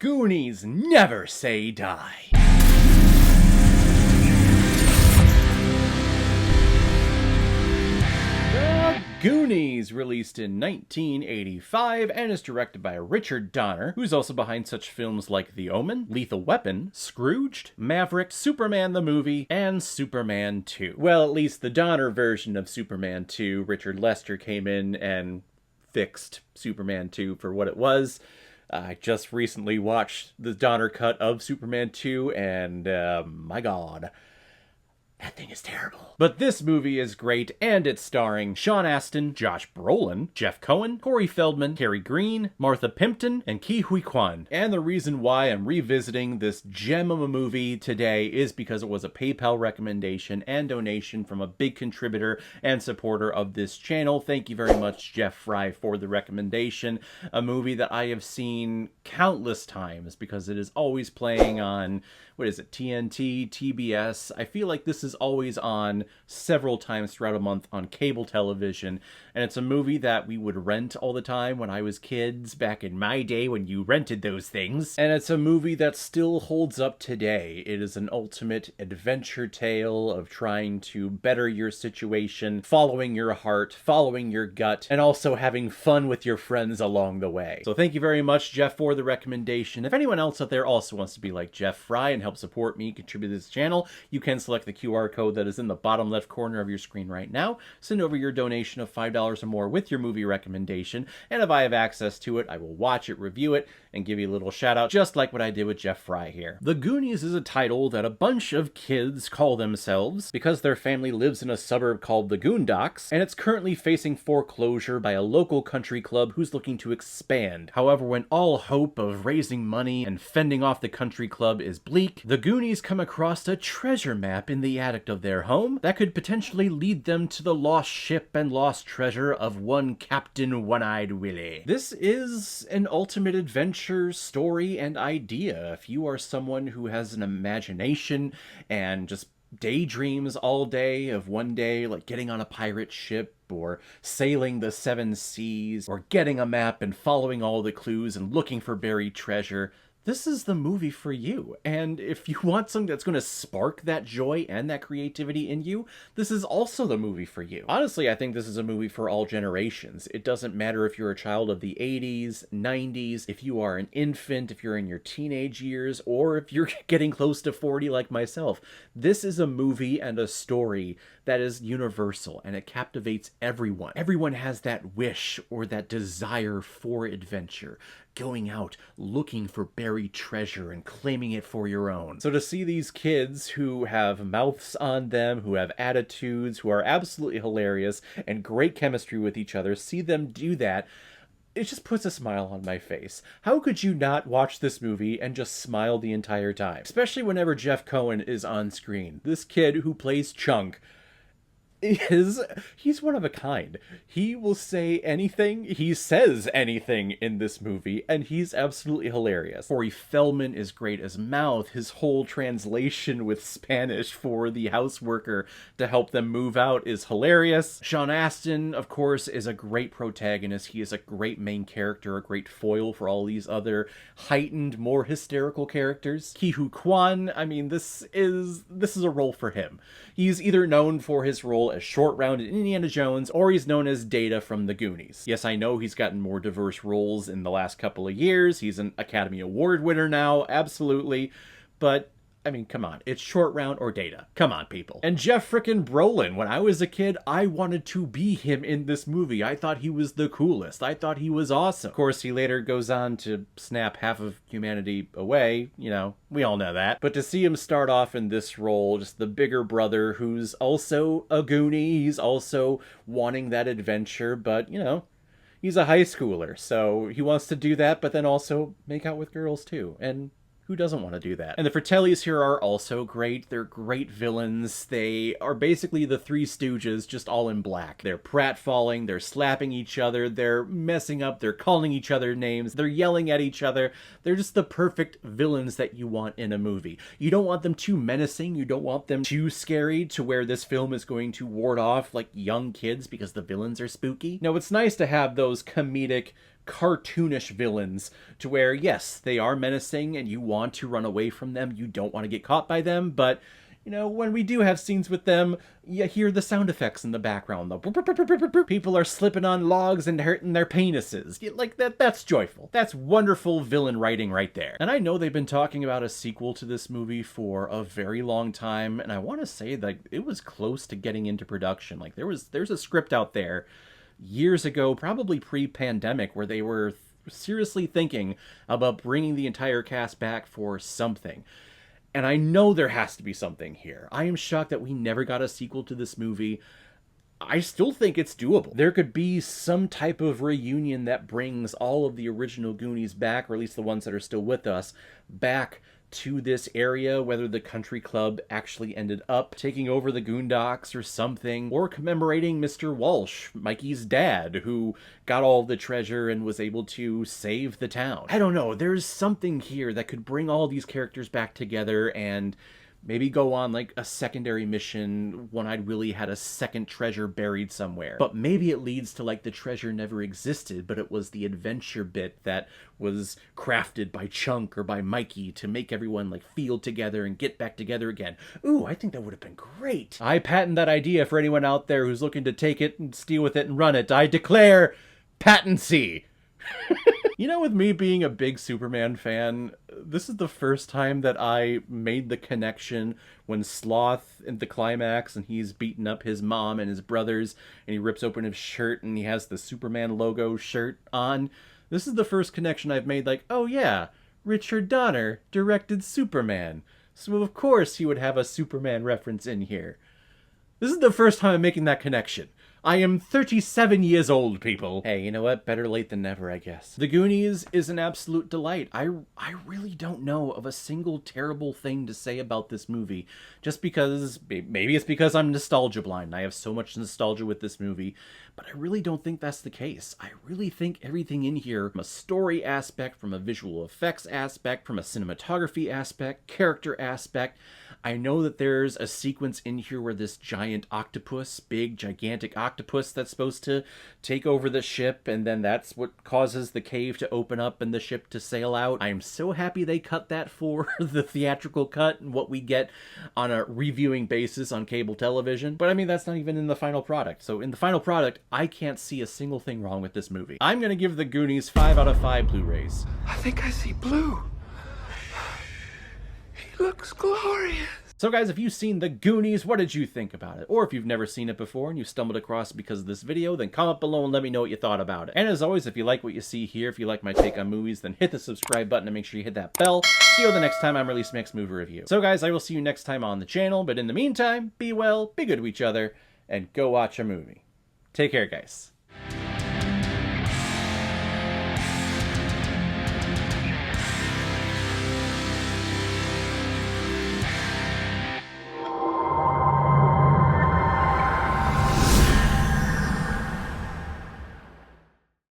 Goonies never say die. The Goonies, released in 1985 and is directed by Richard Donner, who's also behind such films like The Omen, Lethal Weapon, Scrooged, Maverick, Superman the Movie, and Superman 2. Well, at least the Donner version of Superman 2, Richard Lester came in and fixed Superman 2 for what it was. I just recently watched the Donner cut of Superman 2, and my god, that thing is terrible. But this movie is great, and it's starring Sean Astin, Josh Brolin, Jeff Cohen, Corey Feldman, Cary Green, Martha Plimpton, and Ke Huy Quan. And the reason why I'm revisiting this gem of a movie today is because it was a PayPal recommendation and donation from a big contributor and supporter of this channel. Thank you very much, Jeff Fry, for the recommendation. A movie that I have seen countless times because it is always playing on, what is it, TNT, TBS. I feel like this is always on several times throughout a month on cable television, and it's a movie that we would rent all the time when I was kids, back in my day when you rented those things. And it's a movie that still holds up today. It is an ultimate adventure tale of trying to better your situation, following your heart, following your gut, and also having fun with your friends along the way. So thank you very much, Jeff, for the recommendation. If anyone else out there also wants to be like Jeff Fry and help support me, contribute to this channel, you can select the QR code that is in the bottom left corner of your screen right now. Send over your donation of $5 or more with your movie recommendation, and if I have access to it, I will watch it, review it, and give you a little shout out, just like what I did with Jeff Fry here. The Goonies is a title that a bunch of kids call themselves because their family lives in a suburb called the Goondocks, and it's currently facing foreclosure by a local country club who's looking to expand. However, when all hope of raising money and fending off the country club is bleak, the Goonies come across a treasure map in the attic of their home that could potentially lead them to the lost ship and lost treasure of one Captain One-Eyed Willie. This is an ultimate adventure story and idea. If you are someone who has an imagination and just daydreams all day of one day like getting on a pirate ship or sailing the seven seas or getting a map and following all the clues and looking for buried treasure, this is the movie for you. And if you want something that's going to spark that joy and that creativity in you, this is also the movie for you. Honestly, I think this is a movie for all generations. It doesn't matter if you're a child of the 80s, 90s, if you are an infant, if you're in your teenage years, or if you're getting close to 40 like myself. This is a movie and a story that is universal, and it captivates everyone. Everyone has that wish or that desire for adventure, going out, looking for buried treasure and claiming it for your own. So to see these kids who have mouths on them, who have attitudes, who are absolutely hilarious and great chemistry with each other, see them do that, it just puts a smile on my face. How could you not watch this movie and just smile the entire time? Especially whenever Jeff Cohen is on screen. This kid who plays Chunk he's one of a kind. He will say anything, he says anything in this movie, and he's absolutely hilarious. Corey Feldman is great as Mouth. His whole translation with Spanish for the house worker to help them move out is hilarious. Sean Astin, of course, is a great protagonist. He is a great main character, a great foil for all these other heightened, more hysterical characters. Ke Huy Quan, I mean, this is a role for him. He's either known for his role as Short Round in Indiana Jones, or he's known as Data from the Goonies. Yes, I know he's gotten more diverse roles in the last couple of years. He's an Academy Award winner now, absolutely. But I mean, come on, it's Short Round or Data. Come on, people. And Jeff frickin' Brolin. When I was a kid, I wanted to be him in this movie. I thought he was the coolest. I thought he was awesome. Of course, he later goes on to snap half of humanity away. You know, we all know that. But to see him start off in this role, just the bigger brother who's also a Goonie, he's also wanting that adventure, but, you know, he's a high schooler, so he wants to do that, but then also make out with girls too. And who doesn't want to do that? And the Fratellis here are also great. They're great villains. They are basically the Three Stooges, just all in black. They're pratfalling, they're slapping each other, they're messing up, they're calling each other names, they're yelling at each other. They're just the perfect villains that you want in a movie. You don't want them too menacing, you don't want them too scary to where this film is going to ward off like young kids because the villains are spooky. No, it's nice to have those comedic cartoonish villains to where, yes, they are menacing and you want to run away from them. You don't want to get caught by them, but you know, when we do have scenes with them, you hear the sound effects in the background. The people are slipping on logs and hurting their penises. Like that's joyful. That's wonderful villain writing right there. And I know they've been talking about a sequel to this movie for a very long time, and I want to say that it was close to getting into production. Like there's a script out there years ago, probably pre-pandemic, where they were seriously thinking about bringing the entire cast back for something. And I know there has to be something here. I am shocked that we never got a sequel to this movie. I still think it's doable. There could be some type of reunion that brings all of the original Goonies back, or at least the ones that are still with us, back to this area, whether the country club actually ended up taking over the Goondocks or something, or commemorating Mr. Walsh, Mikey's dad, who got all the treasure and was able to save the town. I don't know, there's something here that could bring all these characters back together and maybe go on like a secondary mission when I'd really had a second treasure buried somewhere. But maybe it leads to like the treasure never existed, but it was the adventure bit that was crafted by Chunk or by Mikey to make everyone like feel together and get back together again. Ooh, I think that would have been great. I patent that idea for anyone out there who's looking to take it and steal with it and run it. I declare patency. You know, with me being a big Superman fan, this is the first time that I made the connection when Sloth in the climax and he's beating up his mom and his brothers and he rips open his shirt and he has the Superman logo shirt on. This is the first connection I've made, like, oh yeah, Richard Donner directed Superman, so of course he would have a Superman reference in here. This is the first time I'm making that connection. I am 37 years old, people. Hey, you know what? Better late than never, I guess. The Goonies is an absolute delight. I really don't know of a single terrible thing to say about this movie. Just because, maybe it's because I'm nostalgia blind. I have so much nostalgia with this movie, but I really don't think that's the case. I really think everything in here, from a story aspect, from a visual effects aspect, from a cinematography aspect, character aspect, I know that there's a sequence in here where this giant octopus, big, gigantic octopus that's supposed to take over the ship, and then that's what causes the cave to open up and the ship to sail out. I am so happy they cut that for the theatrical cut and what we get on a reviewing basis on cable television. But I mean, that's not even in the final product. So in the final product, I can't see a single thing wrong with this movie. I'm gonna give the Goonies 5 out of 5 Blu-rays. I think I see blue. He looks glorious. So guys, if you've seen The Goonies, what did you think about it? Or if you've never seen it before and you stumbled across it because of this video, then comment below and let me know what you thought about it. And as always, if you like what you see here, if you like my take on movies, then hit the subscribe button and make sure you hit that bell. See you the next time I'm releasing my next movie review. So guys, I will see you next time on the channel, but in the meantime, be well, be good to each other, and go watch a movie. Take care, guys.